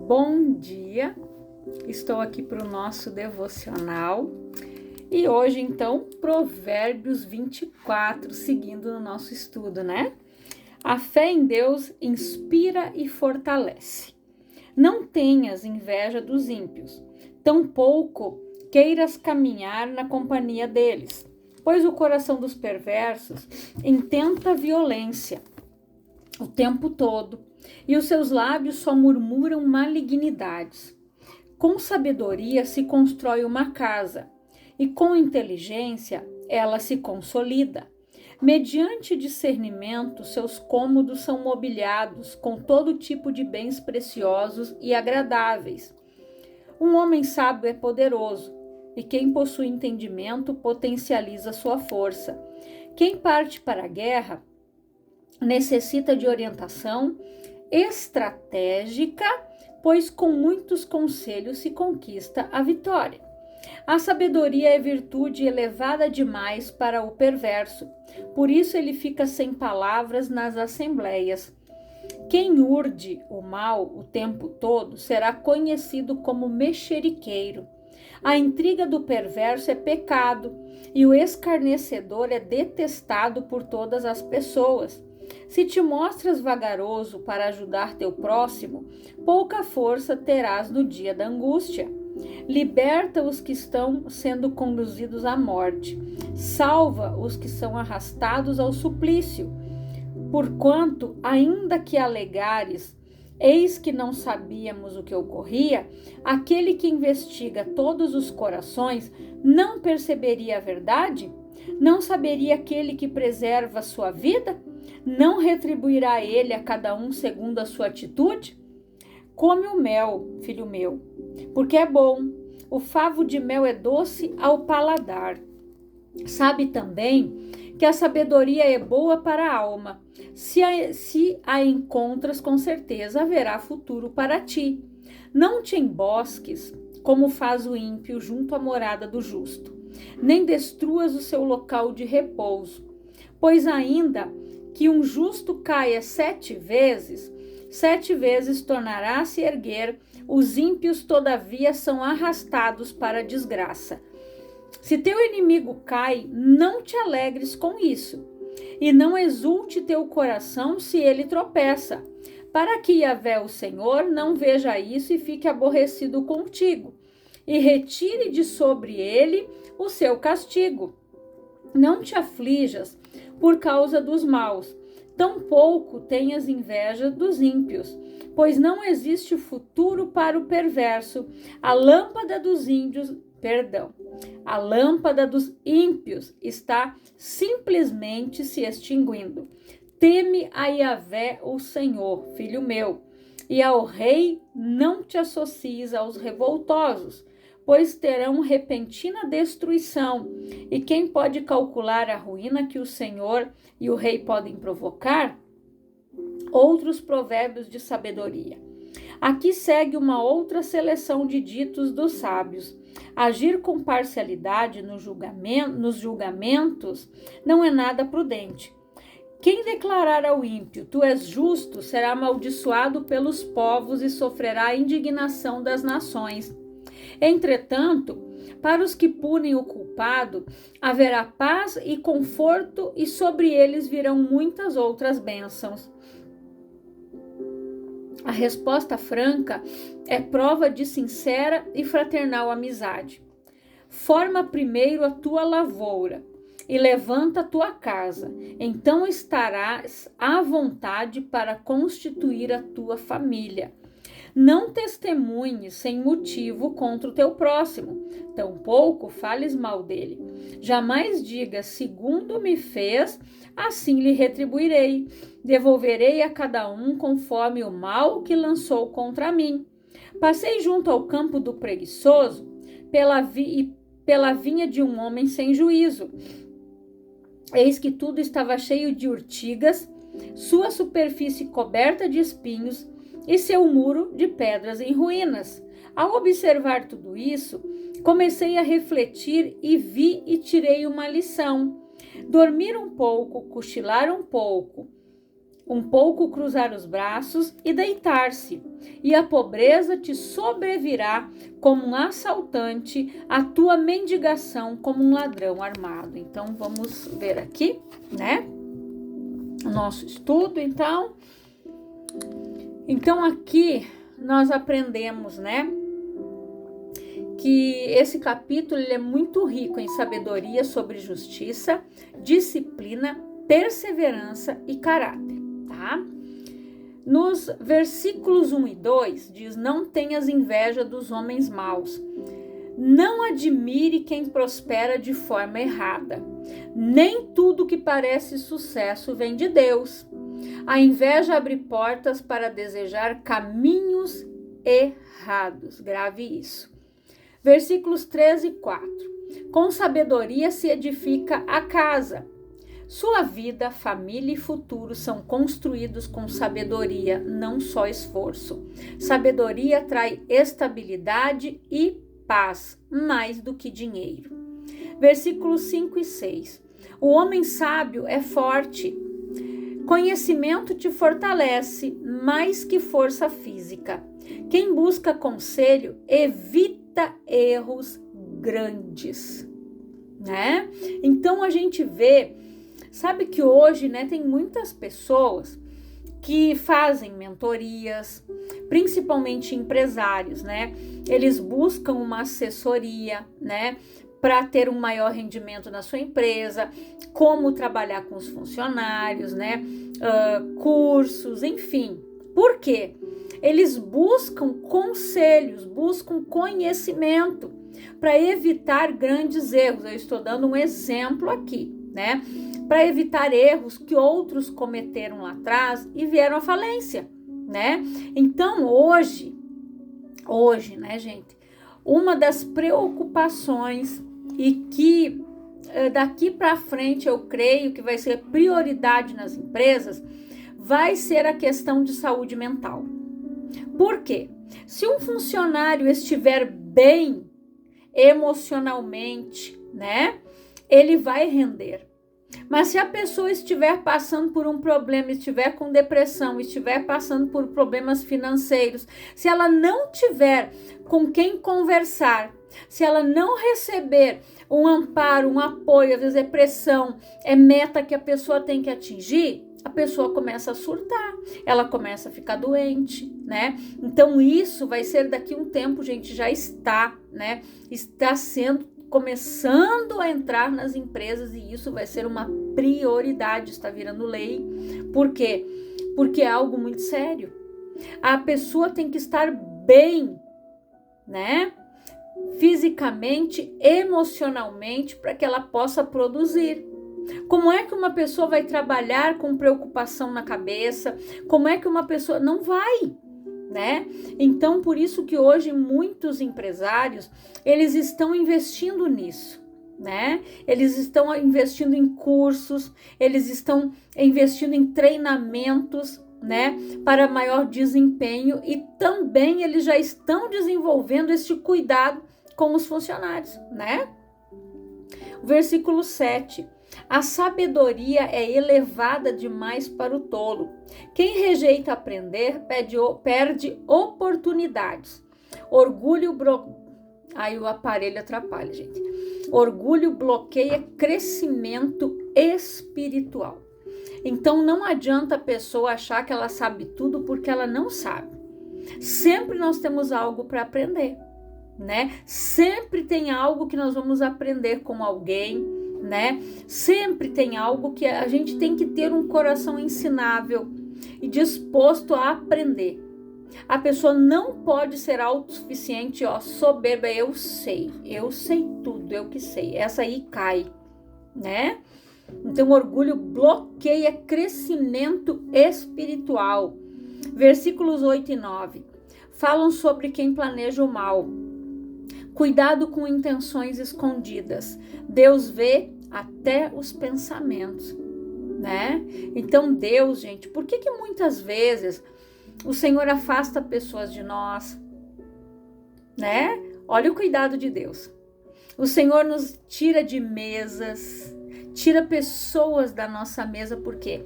Bom dia, estou aqui para o nosso devocional e hoje então Provérbios 24, seguindo no nosso estudo, né? A fé em Deus inspira e fortalece. Não tenhas inveja dos ímpios, tampouco queiras caminhar na companhia deles, pois o coração dos perversos intenta violência o tempo todo, e os seus lábios só murmuram malignidades. Com sabedoria se constrói uma casa, e com inteligência ela se consolida. Mediante discernimento, seus cômodos são mobiliados com todo tipo de bens preciosos e agradáveis. Um homem sábio é poderoso, e quem possui entendimento potencializa sua força. Quem parte para a guerra necessita de orientação estratégica, pois com muitos conselhos se conquista a vitória. A sabedoria é virtude elevada demais para o perverso, por isso ele fica sem palavras nas assembleias. Quem urde o mal o tempo todo será conhecido como mexeriqueiro. A intriga do perverso é pecado, e o escarnecedor é detestado por todas as pessoas. Se te mostras vagaroso para ajudar teu próximo, pouca força terás no dia da angústia. Liberta os que estão sendo conduzidos à morte. Salva os que são arrastados ao suplício. Porquanto, ainda que alegares, eis que não sabíamos o que ocorria, aquele que investiga todos os corações não perceberia a verdade? Não saberia aquele que preserva a sua vida? Não retribuirá ele a cada um segundo a sua atitude? Come o mel, filho meu, porque é bom. O favo de mel é doce ao paladar. Sabe também que a sabedoria é boa para a alma. Se a encontras, com certeza haverá futuro para ti. Não te embosques, como faz o ímpio junto à morada do justo, nem destruas o seu local de repouso, pois ainda que um justo caia 7 vezes tornará a se erguer, os ímpios todavia são arrastados para a desgraça. Se teu inimigo cai, não te alegres com isso, e não exulte teu coração se ele tropeça, para que Yahvé, o Senhor, não veja isso e fique aborrecido contigo, e retire de sobre ele o seu castigo. Não te aflijas por causa dos maus, tampouco tenhas inveja dos ímpios, pois não existe futuro para o perverso. A lâmpada dos ímpios está simplesmente se extinguindo. Teme a Yahvé, o Senhor, filho meu, e ao rei não te associes aos revoltosos, pois terão repentina destruição. E quem pode calcular a ruína que o Senhor e o rei podem provocar? Outros provérbios de sabedoria. Aqui segue uma outra seleção de ditos dos sábios. Agir com parcialidade nos julgamentos não é nada prudente. Quem declarar ao ímpio, tu és justo, será amaldiçoado pelos povos e sofrerá a indignação das nações. Entretanto, para os que punem o culpado, haverá paz e conforto, e sobre eles virão muitas outras bênçãos. A resposta franca é prova de sincera e fraternal amizade. Forma primeiro a tua lavoura e levanta a tua casa, então estarás à vontade para constituir a tua família. Não testemunhes sem motivo contra o teu próximo, tampouco fales mal dele. Jamais digas, segundo me fez, assim lhe retribuirei. Devolverei a cada um conforme o mal que lançou contra mim. Passei junto ao campo do preguiçoso, pela vinha de um homem sem juízo. Eis que tudo estava cheio de urtigas, sua superfície coberta de espinhos, e seu muro de pedras em ruínas. Ao observar tudo isso, comecei a refletir e vi e tirei uma lição. Dormir um pouco, cochilar um pouco, um pouco cruzar os braços e deitar-se, e a pobreza te sobrevirá como um assaltante, a tua mendigação como um ladrão armado. Então, vamos ver aqui, né? O nosso estudo, então. Então, aqui nós aprendemos, né? Que esse capítulo ele é muito rico em sabedoria sobre justiça, disciplina, perseverança e caráter. Tá? Nos versículos 1 e 2 diz: não tenhas inveja dos homens maus, não admire quem prospera de forma errada, nem tudo que parece sucesso vem de Deus. A inveja abre portas para desejar caminhos errados. Grave isso. Versículos 3 e 4. Com sabedoria se edifica a casa. Sua vida, família e futuro são construídos com sabedoria, não só esforço. Sabedoria traz estabilidade e paz, mais do que dinheiro. Versículos 5 e 6. O homem sábio é forte. Conhecimento te fortalece mais que força física. Quem busca conselho evita erros grandes, né? Então a gente vê, sabe que hoje, né, tem muitas pessoas que fazem mentorias, principalmente empresários, né? Eles buscam uma assessoria, né, para ter um maior rendimento na sua empresa, como trabalhar com os funcionários, né? Cursos, enfim. Por quê? Eles buscam conselhos, buscam conhecimento para evitar grandes erros. Eu estou dando um exemplo aqui, né? Para evitar erros que outros cometeram lá atrás e vieram à falência, né? Então, hoje, né, gente, uma das preocupações e que daqui para frente eu creio que vai ser prioridade nas empresas, vai ser a questão de saúde mental. Por quê? Se um funcionário estiver bem emocionalmente, né, ele vai render. Mas se a pessoa estiver passando por um problema, estiver com depressão, estiver passando por problemas financeiros, se ela não tiver com quem conversar, se ela não receber um amparo, um apoio, às vezes é pressão, é meta que a pessoa tem que atingir, a pessoa começa a surtar, ela começa a ficar doente, né? Então isso vai ser daqui a um tempo, gente, já está, né? Está começando a entrar nas empresas e isso vai ser uma prioridade, está virando lei. Por quê? Porque é algo muito sério. A pessoa tem que estar bem, né? Fisicamente, emocionalmente, para que ela possa produzir. Como é que uma pessoa vai trabalhar com preocupação na cabeça? Como é que uma pessoa não vai, né? Então, por isso que hoje muitos empresários, eles estão investindo nisso, né? Eles estão investindo em cursos, eles estão investindo em treinamentos, né, para maior desempenho e também eles já estão desenvolvendo este cuidado com os funcionários, né? Versículo 7. A sabedoria é elevada demais para o tolo. Quem rejeita aprender perde oportunidades. Aí o aparelho atrapalha, gente. Orgulho bloqueia crescimento espiritual. Então não adianta a pessoa achar que ela sabe tudo porque ela não sabe. Sempre nós temos algo para aprender, né? Sempre tem algo que nós vamos aprender com alguém, né? Sempre tem algo que a gente tem que ter um coração ensinável e disposto a aprender. A pessoa não pode ser autossuficiente, soberba, eu sei tudo, eu que sei. Essa aí cai, né? Então, orgulho bloqueia crescimento espiritual. Versículos 8 e 9 falam sobre quem planeja o mal. Cuidado com intenções escondidas. Deus vê até os pensamentos, né? Então, Deus, gente, por que muitas vezes o Senhor afasta pessoas de nós, né? Olha o cuidado de Deus. O Senhor nos tira de mesas, tira pessoas da nossa mesa, por quê?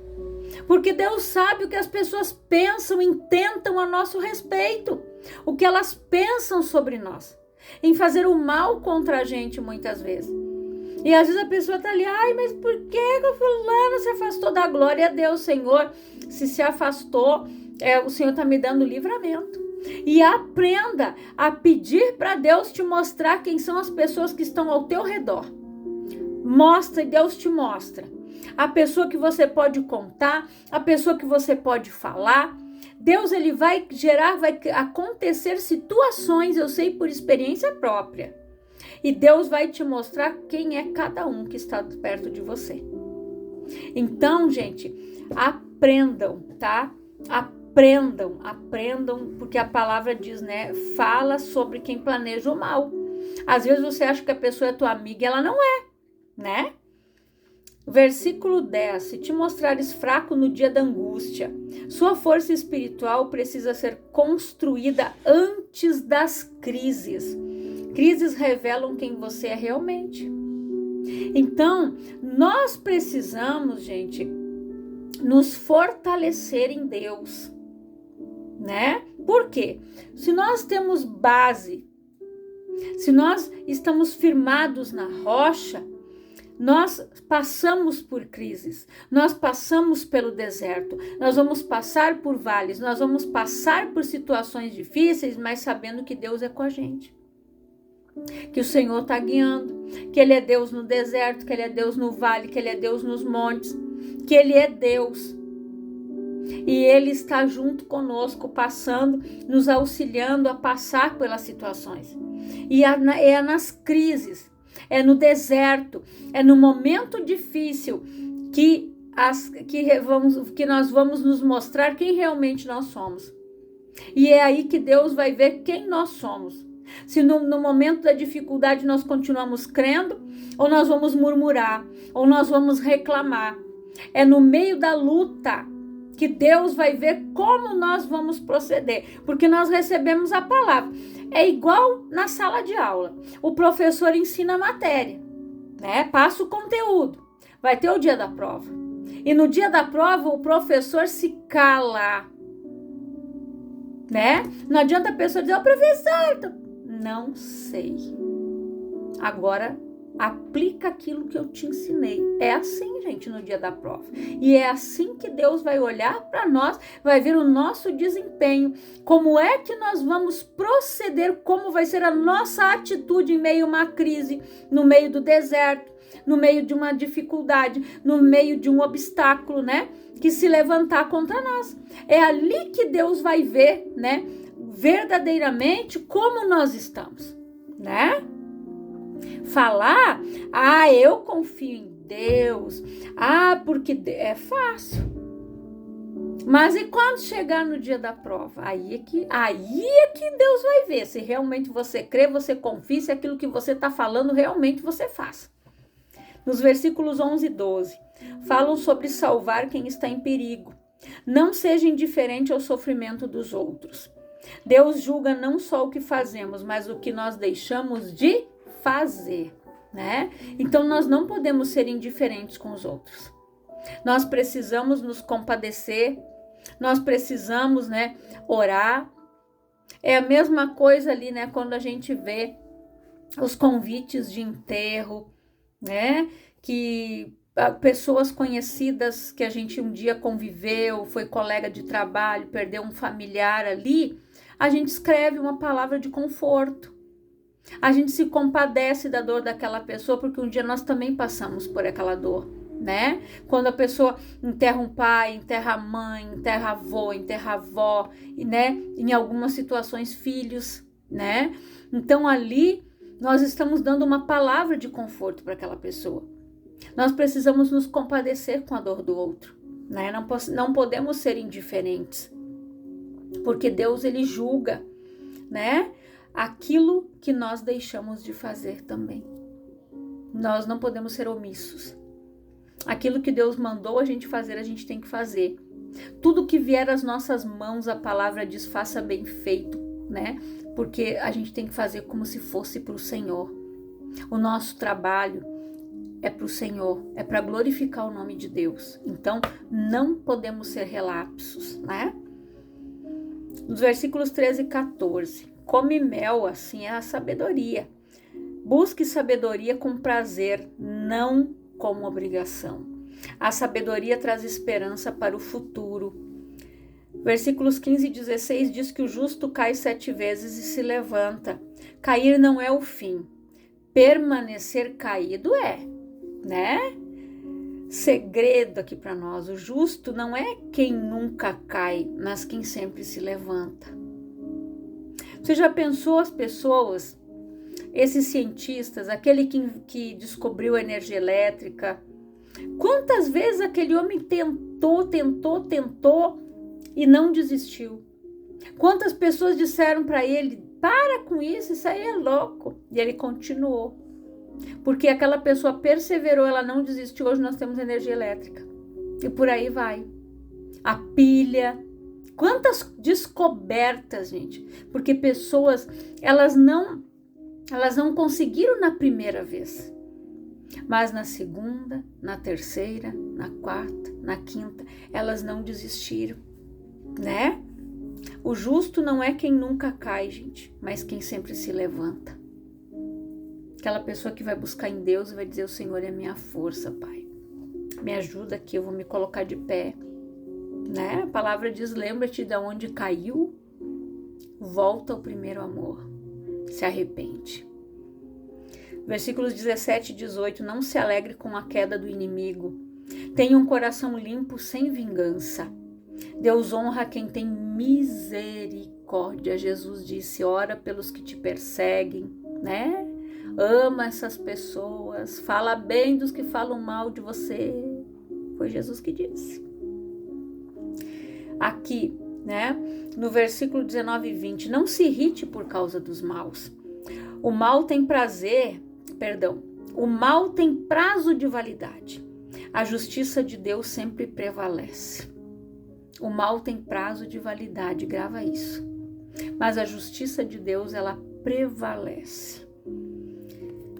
Porque Deus sabe o que as pessoas pensam, intentam a nosso respeito, o que elas pensam sobre nós, em fazer o mal contra a gente muitas vezes. E às vezes a pessoa tá ali, ai, mas por que o fulano se afastou da glória a Deus, Senhor? Se afastou, o Senhor tá me dando livramento. E aprenda a pedir para Deus te mostrar quem são as pessoas que estão ao teu redor. Mostra e Deus te mostra. A pessoa que você pode contar, a pessoa que você pode falar. Deus, ele vai acontecer situações, eu sei por experiência própria. E Deus vai te mostrar quem é cada um que está perto de você. Então, gente, aprendam, tá? Aprendam, porque a palavra diz, né? Fala sobre quem planeja o mal. Às vezes você acha que a pessoa é tua amiga e ela não é, né? Versículo 10. Se te mostrares fraco no dia da angústia, sua força espiritual precisa ser construída antes das crises. Crises revelam quem você é realmente. Então, nós precisamos, gente, nos fortalecer em Deus, né? Por quê? Se nós temos base, se nós estamos firmados na rocha, nós passamos por crises, nós passamos pelo deserto, nós vamos passar por vales, nós vamos passar por situações difíceis, mas sabendo que Deus é com a gente. Que o Senhor está guiando, que Ele é Deus no deserto, que Ele é Deus no vale, que Ele é Deus nos montes, que Ele é Deus. E Ele está junto conosco, passando, nos auxiliando a passar pelas situações. E é nas crises, é no deserto, é no momento difícil que nós vamos nos mostrar quem realmente nós somos. E é aí que Deus vai ver quem nós somos. Se no momento da dificuldade nós continuamos crendo, ou nós vamos murmurar, ou nós vamos reclamar. É no meio da luta que Deus vai ver como nós vamos proceder, porque nós recebemos a palavra. É igual na sala de aula. O professor ensina a matéria, né? Passa o conteúdo. Vai ter o dia da prova. E no dia da prova o professor se cala, né? Não adianta a pessoa dizer, professor, não sei. Agora, aplica aquilo que eu te ensinei. É assim, gente, no dia da prova. E é assim que Deus vai olhar para nós, vai ver o nosso desempenho, como é que nós vamos proceder, como vai ser a nossa atitude em meio a uma crise, no meio do deserto, no meio de uma dificuldade, no meio de um obstáculo, né, que se levantar contra nós. É ali que Deus vai ver, né, verdadeiramente como nós estamos, né? Falar, eu confio em Deus, porque é fácil. Mas e quando chegar no dia da prova? Aí é que Deus vai ver se realmente você crê, você confia, se aquilo que você está falando realmente você faz. Nos versículos 11 e 12, falam sobre salvar quem está em perigo. Não seja indiferente ao sofrimento dos outros. Deus julga não só o que fazemos, mas o que nós deixamos de fazer, né? Então nós não podemos ser indiferentes com os outros. Nós precisamos nos compadecer, nós precisamos, né, orar. É a mesma coisa ali, né, quando a gente vê os convites de enterro, né, que pessoas conhecidas que a gente um dia conviveu, foi colega de trabalho, perdeu um familiar ali, a gente escreve uma palavra de conforto. A gente se compadece da dor daquela pessoa, porque um dia nós também passamos por aquela dor, né? Quando a pessoa enterra um pai, enterra a mãe, enterra avô, enterra avó, né? Em algumas situações, filhos, né? Então ali nós estamos dando uma palavra de conforto para aquela pessoa. Nós precisamos nos compadecer com a dor do outro, né? Não podemos ser indiferentes, porque Deus, ele julga, né, aquilo que nós deixamos de fazer também. Nós não podemos ser omissos. Aquilo que Deus mandou a gente fazer, a gente tem que fazer. Tudo que vier às nossas mãos, a palavra diz, faça bem feito, né? Porque a gente tem que fazer como se fosse para o Senhor. O nosso trabalho, é para o Senhor, é para glorificar o nome de Deus. Então, não podemos ser relapsos, né? Nos versículos 13 e 14. Come mel, assim é a sabedoria. Busque sabedoria com prazer, não como obrigação. A sabedoria traz esperança para o futuro. Versículos 15 e 16 diz que o justo cai 7 vezes e se levanta. Cair não é o fim. Permanecer caído é, né? Segredo aqui para nós. O justo não é quem nunca cai, mas quem sempre se levanta. Você já pensou as pessoas, esses cientistas, aquele que descobriu a energia elétrica? Quantas vezes aquele homem tentou e não desistiu? Quantas pessoas disseram para ele, para com isso aí é louco. E ele continuou. Porque aquela pessoa perseverou, ela não desistiu. Hoje nós temos energia elétrica. E por aí vai. A pilha. Quantas descobertas, gente. Porque pessoas, elas não conseguiram na primeira vez. Mas na segunda, na terceira, na quarta, na quinta, elas não desistiram, né? O justo não é quem nunca cai, gente, mas quem sempre se levanta. Aquela pessoa que vai buscar em Deus e vai dizer, o Senhor é a minha força, Pai. Me ajuda aqui, eu vou me colocar de pé, né? A palavra diz, lembra-te de onde caiu, volta ao primeiro amor, se arrepende. Versículos 17 e 18, não se alegre com a queda do inimigo. Tenha um coração limpo sem vingança. Deus honra quem tem misericórdia. Jesus disse, ora pelos que te perseguem, né? Ama essas pessoas, fala bem dos que falam mal de você. Foi Jesus que disse. Aqui, né? No versículo 19 e 20, não se irrite por causa dos maus. O mal tem prazo de validade. A justiça de Deus sempre prevalece. O mal tem prazo de validade, grava isso. Mas a justiça de Deus, ela prevalece.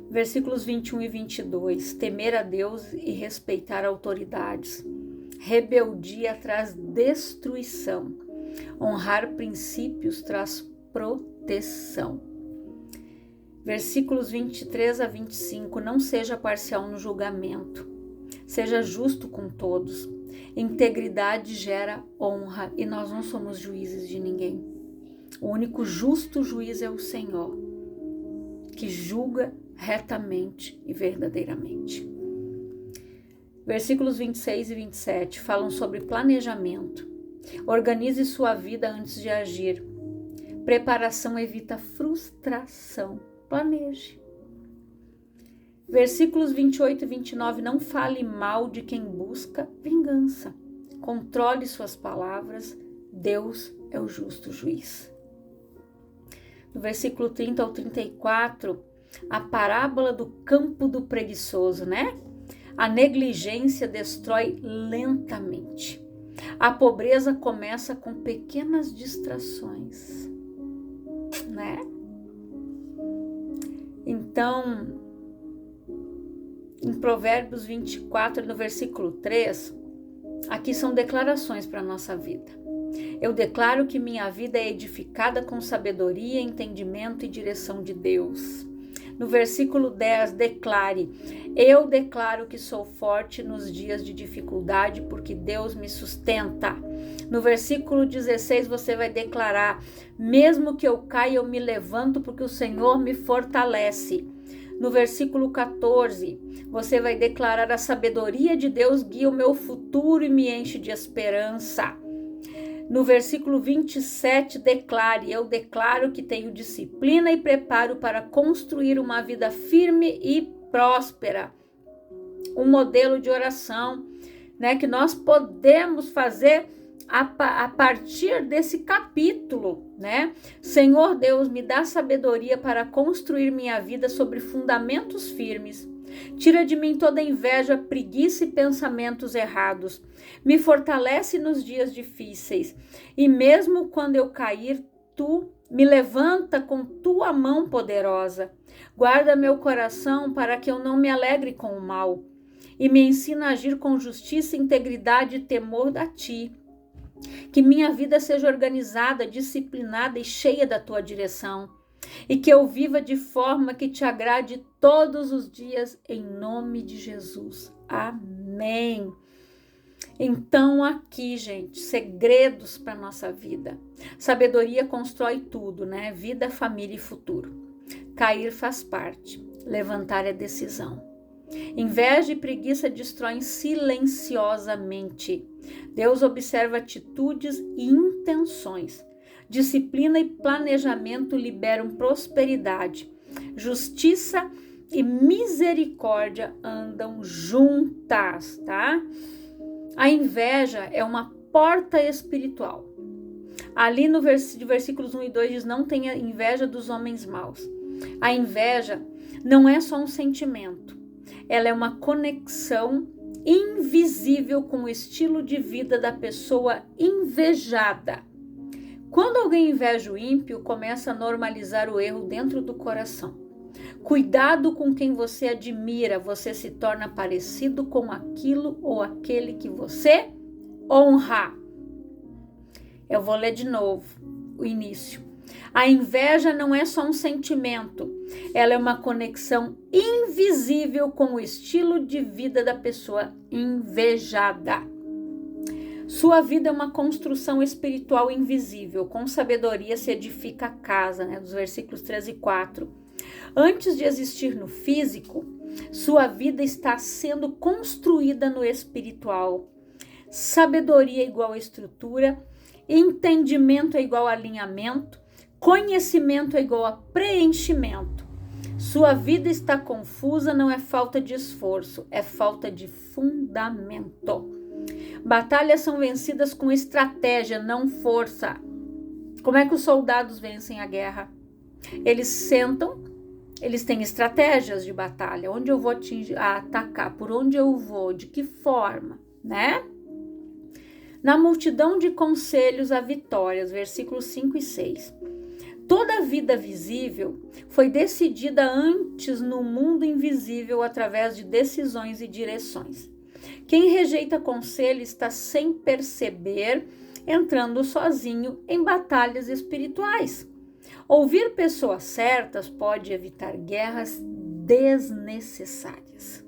Versículos 21 e 22. Temer a Deus e respeitar autoridades. Rebeldia traz destruição. Honrar princípios traz proteção. Versículos 23 a 25. Não seja parcial no julgamento. Seja justo com todos. Integridade gera honra e nós não somos juízes de ninguém. O único justo juiz é o Senhor, que julga retamente e verdadeiramente. Versículos 26 e 27 falam sobre planejamento. Organize sua vida antes de agir. Preparação evita frustração. Planeje. Versículos 28 e 29, não fale mal de quem busca vingança. Controle suas palavras, Deus é o justo juiz. No versículo 30 ao 34, a parábola do campo do preguiçoso, né? A negligência destrói lentamente. A pobreza começa com pequenas distrações, né? Então, em Provérbios 24, no versículo 3, aqui são declarações para a nossa vida. Eu declaro que minha vida é edificada com sabedoria, entendimento e direção de Deus. No versículo 10, declare, eu declaro que sou forte nos dias de dificuldade, porque Deus me sustenta. No versículo 16, você vai declarar, mesmo que eu caia, eu me levanto, porque o Senhor me fortalece. No versículo 14, você vai declarar, a sabedoria de Deus guia o meu futuro e me enche de esperança. No versículo 27, declare, eu declaro que tenho disciplina e preparo para construir uma vida firme e próspera. Um modelo de oração, né, que nós podemos fazer a partir desse capítulo, né? Senhor Deus, me dá sabedoria para construir minha vida sobre fundamentos firmes. Tira de mim toda inveja, preguiça e pensamentos errados. Me fortalece nos dias difíceis. E mesmo quando eu cair, tu Me levanta com tua mão poderosa. Guarda meu coração para que eu não me alegre com o mal. E me ensina a agir com justiça, integridade e temor a ti. Que minha vida seja organizada, disciplinada e cheia da tua direção. E que eu viva de forma que te agrade todos os dias, em nome de Jesus. Amém. Então aqui, gente, segredos para nossa vida. Sabedoria constrói tudo, né? Vida, família e futuro. Cair faz parte. Levantar é decisão. Inveja e preguiça destroem silenciosamente. Deus observa atitudes e intenções. Disciplina e planejamento liberam prosperidade. Justiça e misericórdia andam juntas, tá? A inveja é uma porta espiritual. Ali no versículos 1 e 2 diz: não tenha inveja dos homens maus. A inveja não é só um sentimento. Ela é uma conexão invisível com o estilo de vida da pessoa invejada. Quando alguém inveja o ímpio, começa a normalizar o erro dentro do coração. Cuidado com quem você admira, você se torna parecido com aquilo ou aquele que você honra. Eu vou ler de novo o início. A inveja não é só um sentimento, ela é uma conexão invisível com o estilo de vida da pessoa invejada. Sua vida é uma construção espiritual invisível, com sabedoria se edifica a casa, né? Dos versículos 3 e 4. Antes de existir no físico, sua vida está sendo construída no espiritual. Sabedoria é igual a estrutura, entendimento é igual a alinhamento, conhecimento é igual a preenchimento. Sua vida está confusa, não é falta de esforço, é falta de fundamento. Batalhas são vencidas com estratégia, não força. Como é que os soldados vencem a guerra? Eles sentam, eles têm estratégias de batalha. Onde eu vou atacar? Por onde eu vou? De que forma? Né? Na multidão de conselhos há vitórias, versículos 5 e 6. Toda a vida visível foi decidida antes no mundo invisível através de decisões e direções. Quem rejeita conselho está sem perceber, entrando sozinho em batalhas espirituais. Ouvir pessoas certas pode evitar guerras desnecessárias.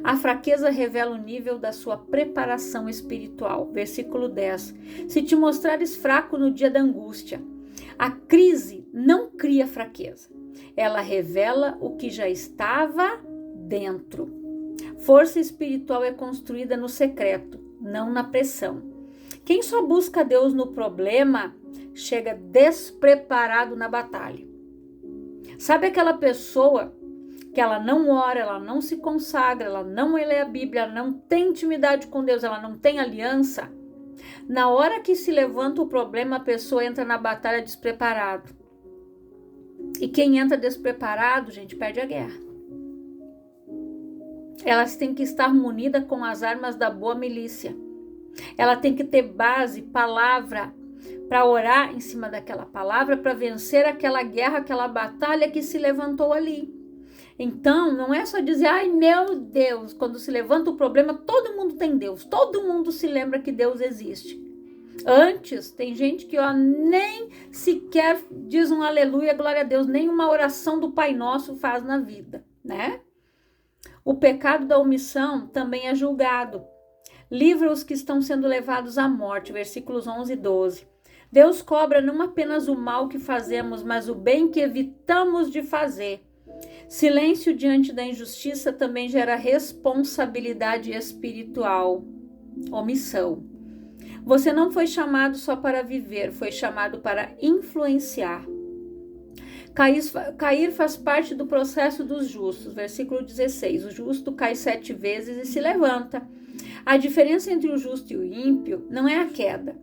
A fraqueza revela o nível da sua preparação espiritual. Versículo 10. Se te mostrares fraco no dia da angústia, a crise não cria fraqueza. Ela revela o que já estava dentro. Força espiritual é construída no secreto, não na pressão. Quem só busca Deus no problema, chega despreparado na batalha. Sabe aquela pessoa que ela não ora, ela não se consagra, ela não lê a Bíblia, ela não tem intimidade com Deus, ela não tem aliança? Na hora que se levanta o problema, a pessoa entra na batalha despreparado. E quem entra despreparado, gente, perde a guerra. Elas têm que estar munidas com as armas da boa milícia. Ela tem que ter base, palavra, para orar em cima daquela palavra, para vencer aquela guerra, aquela batalha que se levantou ali. Então, não é só dizer, ai meu Deus, quando se levanta o problema, todo mundo tem Deus, todo mundo se lembra que Deus existe. Antes, tem gente que nem sequer diz um aleluia, glória a Deus, nem uma oração do Pai Nosso faz na vida, né? O pecado da omissão também é julgado. Livra os que estão sendo levados à morte, versículos 11 e 12. Deus cobra não apenas o mal que fazemos, mas o bem que evitamos de fazer. Silêncio diante da injustiça também gera responsabilidade espiritual. Omissão. Você não foi chamado só para viver, foi chamado para influenciar. Cair faz parte do processo dos justos. Versículo 16. O justo cai 7 vezes e se levanta. A diferença entre o justo e o ímpio não é a queda,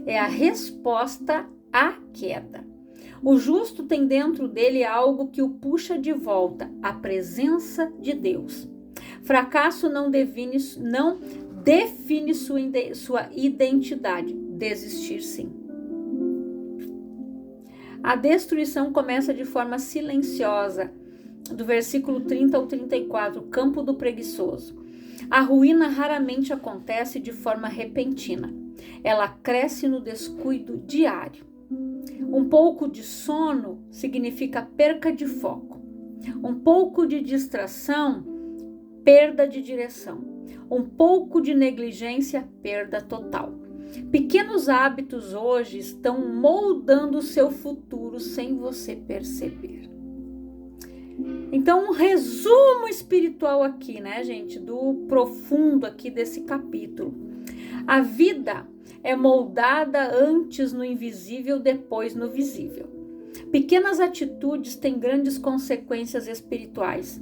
é a resposta à queda. O justo tem dentro dele algo que o puxa de volta, a presença de Deus. Fracasso não define sua identidade. Desistir, sim. A destruição começa de forma silenciosa, do versículo 30 ao 34, campo do preguiçoso. A ruína raramente acontece de forma repentina. Ela cresce no descuido diário. Um pouco de sono significa perca de foco. Um pouco de distração, perda de direção. Um pouco de negligência, perda total. Pequenos hábitos hoje estão moldando o seu futuro sem você perceber. Então, um resumo espiritual aqui, né, gente, do profundo aqui desse capítulo. A vida é moldada antes no invisível, depois no visível. Pequenas atitudes têm grandes consequências espirituais.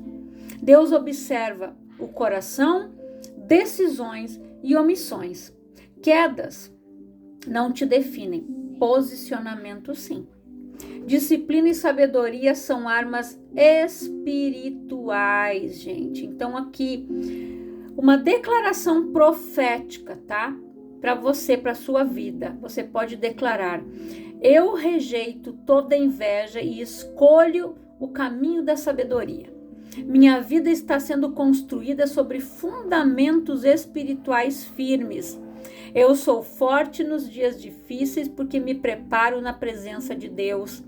Deus observa o coração, decisões e omissões. Quedas não te definem, posicionamento sim. Disciplina e sabedoria são armas espirituais, gente. Então aqui uma declaração profética, tá? Para você, para sua vida. Você pode declarar: eu rejeito toda inveja e escolho o caminho da sabedoria. Minha vida está sendo construída sobre fundamentos espirituais firmes. Eu sou forte nos dias difíceis porque me preparo na presença de Deus.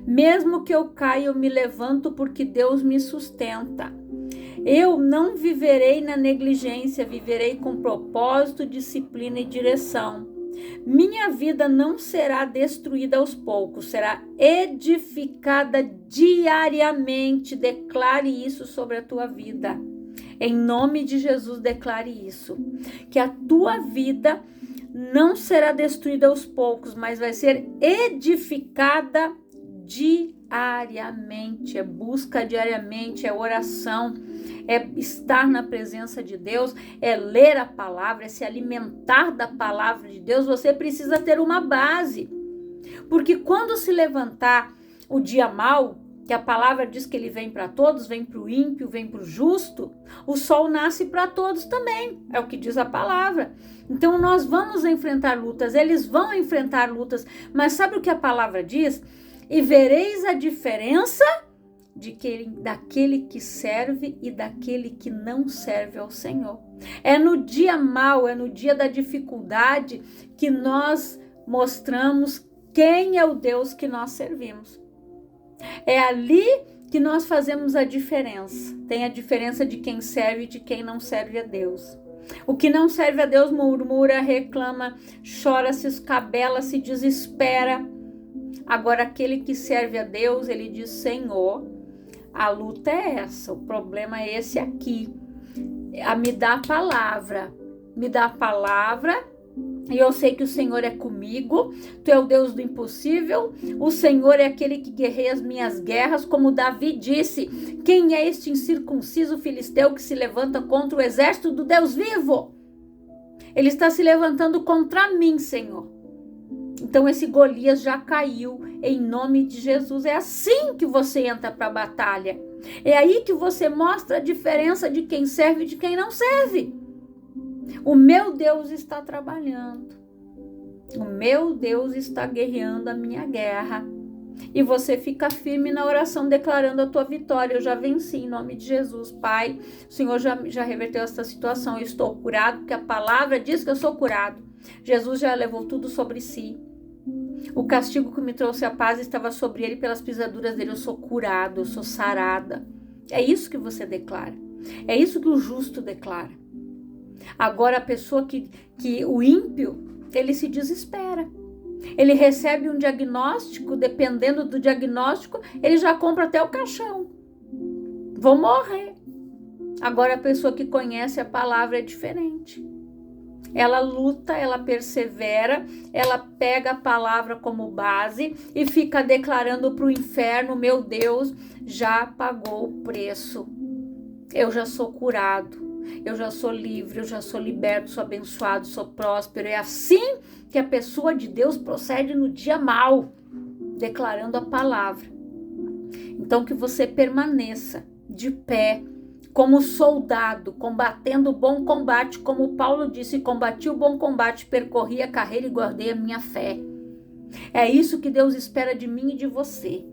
Mesmo que eu caia, eu me levanto porque Deus me sustenta. Eu não viverei na negligência, viverei com propósito, disciplina e direção. Minha vida não será destruída aos poucos, será edificada diariamente. Declare isso sobre a tua vida. Em nome de Jesus, declare isso. Que a tua vida não será destruída aos poucos, mas vai ser edificada diariamente. É busca diariamente, é oração, é estar na presença de Deus, é ler a palavra, é se alimentar da palavra de Deus. Você precisa ter uma base. Porque quando se levantar o dia mau, que a palavra diz que ele vem para todos, vem para o ímpio, vem para o justo, o sol nasce para todos também, é o que diz a palavra. Então nós vamos enfrentar lutas, eles vão enfrentar lutas, mas sabe o que a palavra diz? E vereis a diferença daquele que serve e daquele que não serve ao Senhor. É no dia mau, é no dia da dificuldade que nós mostramos quem é o Deus que nós servimos. É ali que nós fazemos a diferença. Tem a diferença de quem serve e de quem não serve a Deus. O que não serve a Deus murmura, reclama, chora, se escabela, se desespera. Agora, aquele que serve a Deus, ele diz: Senhor, a luta é essa, o problema é esse aqui. Me dá a palavra, e eu sei que o Senhor é comigo. Tu é o Deus do impossível. O Senhor é aquele que guerreia as minhas guerras, como Davi disse: quem é este incircunciso filisteu que se levanta contra o exército do Deus vivo? Ele está se levantando contra mim, Senhor. Então esse Golias já caiu em nome de Jesus. É assim que você entra para a batalha. É aí que você mostra a diferença de quem serve e de quem não serve. O meu Deus está trabalhando. O meu Deus está guerreando a minha guerra. E você fica firme na oração, declarando a tua vitória. Eu já venci em nome de Jesus. Pai, o Senhor já reverteu essa situação. Eu estou curado, porque a palavra diz que eu sou curado. Jesus já levou tudo sobre si. O castigo que me trouxe a paz estava sobre ele, pelas pisaduras dele eu sou curado, eu sou sarada. É isso que você declara. É isso que o justo declara. Agora a pessoa que o ímpio, ele se desespera. Ele recebe um diagnóstico, dependendo do diagnóstico, ele já compra até o caixão. Vou morrer. Agora a pessoa que conhece a palavra é diferente. Ela luta, ela persevera, ela pega a palavra como base e fica declarando para o inferno: meu Deus já pagou o preço. Eu já sou curado, eu já sou livre, eu já sou liberto, sou abençoado, sou próspero. É assim que a pessoa de Deus procede no dia mau, declarando a palavra. Então que você permaneça de pé, como soldado, combatendo o bom combate, como Paulo disse: combati o bom combate, percorri a carreira e guardei a minha fé. É isso que Deus espera de mim e de você,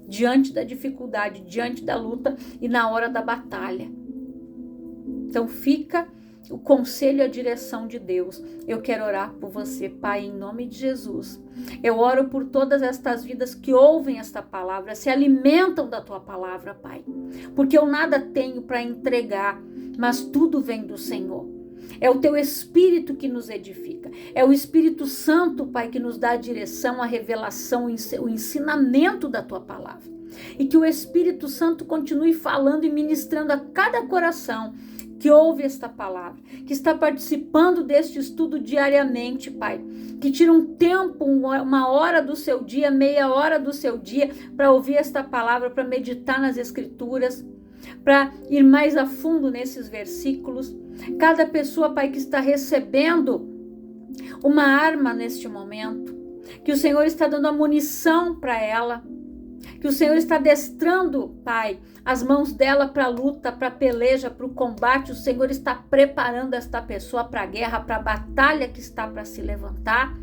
diante da dificuldade, diante da luta e na hora da batalha. Então fica o conselho e a direção de Deus. Eu quero orar por você, Pai, em nome de Jesus. Eu oro por todas estas vidas que ouvem esta palavra, se alimentam da tua palavra, Pai. Porque eu nada tenho para entregar, mas tudo vem do Senhor. É o teu Espírito que nos edifica. É o Espírito Santo, Pai, que nos dá a direção, a revelação, o ensinamento da tua palavra. E que o Espírito Santo continue falando e ministrando a cada coração que ouve esta palavra, que está participando deste estudo diariamente, Pai, que tira um tempo, uma hora do seu dia, meia hora do seu dia, para ouvir esta palavra, para meditar nas Escrituras, para ir mais a fundo nesses versículos. Cada pessoa, Pai, que está recebendo uma arma neste momento, que o Senhor está dando a munição para ela, que o Senhor está adestrando, Pai, as mãos dela para a luta, para a peleja, para o combate. O Senhor está preparando esta pessoa para a guerra, para a batalha que está para se levantar,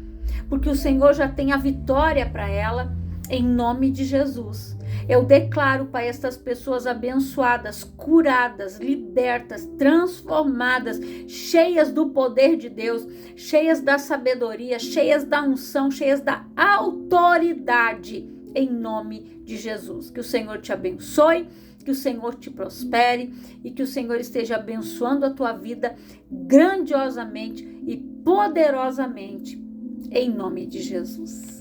porque o Senhor já tem a vitória para ela, em nome de Jesus. Eu declaro, Pai, estas pessoas abençoadas, curadas, libertas, transformadas, cheias do poder de Deus, cheias da sabedoria, cheias da unção, cheias da autoridade, em nome de Jesus. Que o Senhor te abençoe, que o Senhor te prospere e que o Senhor esteja abençoando a tua vida grandiosamente e poderosamente, em nome de Jesus.